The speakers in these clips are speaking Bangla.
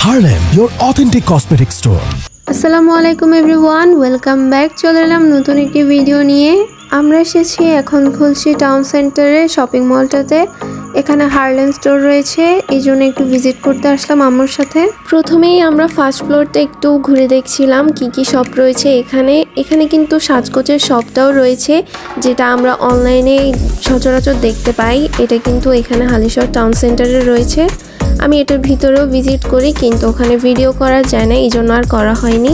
Harlem, your authentic cosmetic store. আসসালামু আলাইকুম এভরিওয়ান, ওয়েলকাম ব্যাক। চলে এলাম নতুন একটি ভিডিও নিয়ে। আমরা এসেছি এখন খুলছি টাউন সেন্টারে শপিং মলটাতে। এখানে হারলেম স্টোর রয়েছে, এই জন্য একটু ভিজিট করতে আসলাম আম্মুর সাথে। প্রথমেই আমরা ফার্স্ট ফ্লোরতে একটু ঘুরে দেখছিলাম কি কি শপ রয়েছে এখানে কিন্তু সাজগোজের শপটাও রয়েছে, যেটা আমরা অনলাইনে সচরাচর দেখতে পাই। এটা কিন্তু এখানে হালিশহর টাউন সেন্টারে রয়েছে। আমি এটার ভিতরেও ভিজিট করি, কিন্তু ওখানে ভিডিও করা যায় না, এই জন্য আর করা হয়নি।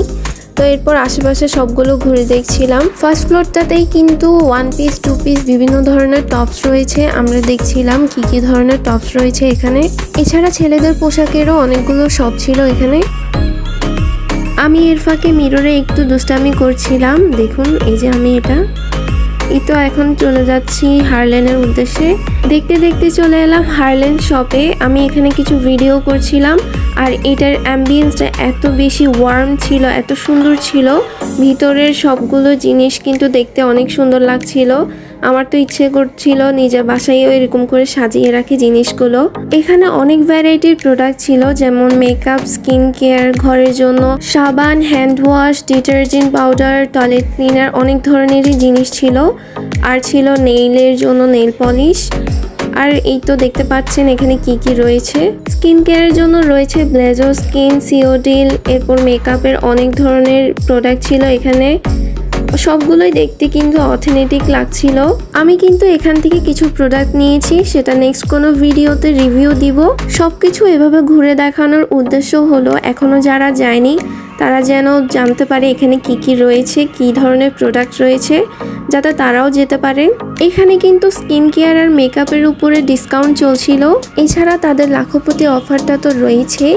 তো এরপর আশেপাশে সবগুলো ঘুরে দেখছিলাম। ফার্স্ট ফ্লোরটাতেই কিন্তু 1 পিস 2 পিস বিভিন্ন ধরনের টপস রয়েছে। আমরা দেখছিলাম কি কি ধরনের টপস রয়েছে এখানে। এছাড়া ছেলেদের পোশাকেরও অনেকগুলো শপ ছিল এখানে। আমি এর ফাঁকে মিররে একটু দুষ্টামি করছিলাম। দেখুন, এই যে আমি এই তো এখন চলে যাচ্ছি হারলেনের উদ্দেশ্যে। দেখতে দেখতে চলে এলাম হারলেন শপে। আমি এখানে কিছু ভিডিও করছিলাম, আর এটার অ্যাম্বিয়েন্সটা এত বেশি ওয়ার্ম ছিল, এত সুন্দর ছিল। ভিতরের সবগুলো জিনিস কিন্তু দেখতে অনেক সুন্দর লাগছিল। আমার তো ইচ্ছে করছিল নিজের বাসায়ও এরকম করে সাজিয়ে রাখি জিনিসগুলো। এখানে অনেক ভ্যারাইটির প্রোডাক্ট ছিল, যেমন মেকআপ, স্কিন কেয়ার, ঘরের জন্য সাবান, hand wash, detergent powder, toilet cleaner, অনেক ধরনেরই জিনিস ছিল। আর ছিল নেইলের জন্য নেইল পলিশ। আর এই তো দেখতে পাচ্ছেন এখানে কি কি রয়েছে। স্কিন কেয়ারের জন্য রয়েছে ব্লেজো স্কিন, সিওডিল, এরপর মেকআপের অনেক ধরনের প্রোডাক্ট ছিল এখানে। সবগুলোই দেখতে কিন্তু অথেন্টিক লাগছিল। আমি কিন্তু এখান থেকে কিছু প্রোডাক্ট নিয়েছি, সেটা নেক্সট কোনো ভিডিওতে রিভিউ দিব। সবকিছু এভাবে ঘুরে দেখানোর উদ্দেশ্য হলো এখনো যারা যায়নি তারা যেন জানতে পারে এখানে কি কি রয়েছে, কি ধরনের প্রোডাক্ট রয়েছে, যাতে তারাও যেতে পারে। এখানে কিন্তু স্কিন কেয়ার আর মেকআপের উপরে ডিসকাউন্ট চলছিল। এছাড়া তাদের লাখপতি অফারটা তো রয়েছে।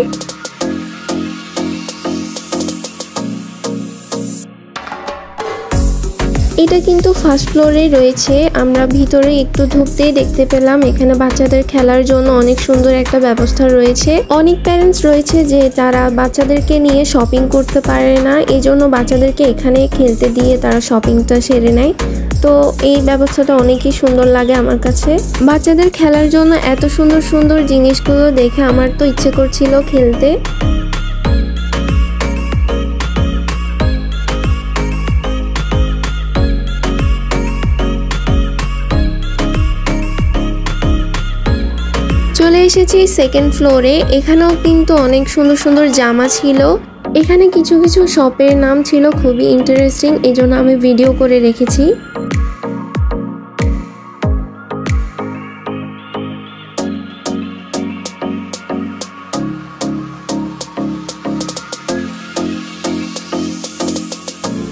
এটা কিন্তু ফার্স্ট ফ্লোরে রয়েছে। আমরা ভিতরে একটু ঢুকতেই দেখতে পেলাম এখানে বাচ্চাদের খেলার জন্য অনেক সুন্দর একটা ব্যবস্থা রয়েছে। অনেক প্যারেন্টস রয়েছে যে তারা বাচ্চাদেরকে নিয়ে শপিং করতে পারে না, এই জন্য বাচ্চাদেরকে এখানে খেলতে দিয়ে তারা শপিংটা সেরে নেয়। তো এই ব্যবস্থাটা অনেকই সুন্দর লাগে আমার কাছে। বাচ্চাদের খেলার জন্য এত সুন্দর সুন্দর জিনিসগুলো দেখে আমার তো ইচ্ছে করছিল খেলতে। চলে এসেছি সেকেন্ড ফ্লোরে। এখানেও কিন্তু অনেক সুন্দর সুন্দর জামা ছিল। এখানে কিছু কিছু শপের নাম ছিল খুবই ইন্টারেস্টিং, এই জন্য আমি ভিডিও করে রেখেছি।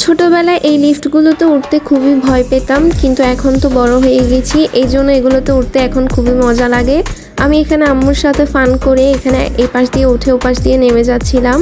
ছোটবেলায় এই লিফটগুলোতে উঠতে খুবই ভয় পেতাম, কিন্তু এখন তো বড় হয়ে গেছি, এই জন্য এগুলোতে উঠতে এখন খুবই মজা লাগে। আমি এখানে আম্মুর সাথে ফান করে এখানে এই পাশ দিয়ে উঠে ওপাশ দিয়ে নেমে যাচ্ছিলাম।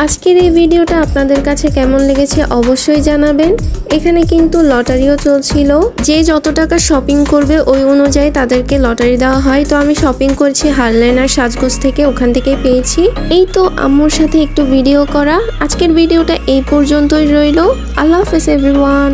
আজকের এই ভিডিওটা আপনাদের কাছে কেমন লেগেছে অবশ্যই জানাবেন। এখানে কিন্তু লটারিও চলছিল, যে যত টাকা শপিং করবে ওই অনুযায়ী তাদেরকে লটারি দেওয়া হয়। তো আমি শপিং করছি হারলেন আর সাজগোজ থেকে, ওখান থেকে পেয়েছি। এই তো আম্মুর সাথে একটু ভিডিও করা। আজকের ভিডিওটা এই পর্যন্তই রইল। আল্লাহ হাফেজ এভরিওয়ান।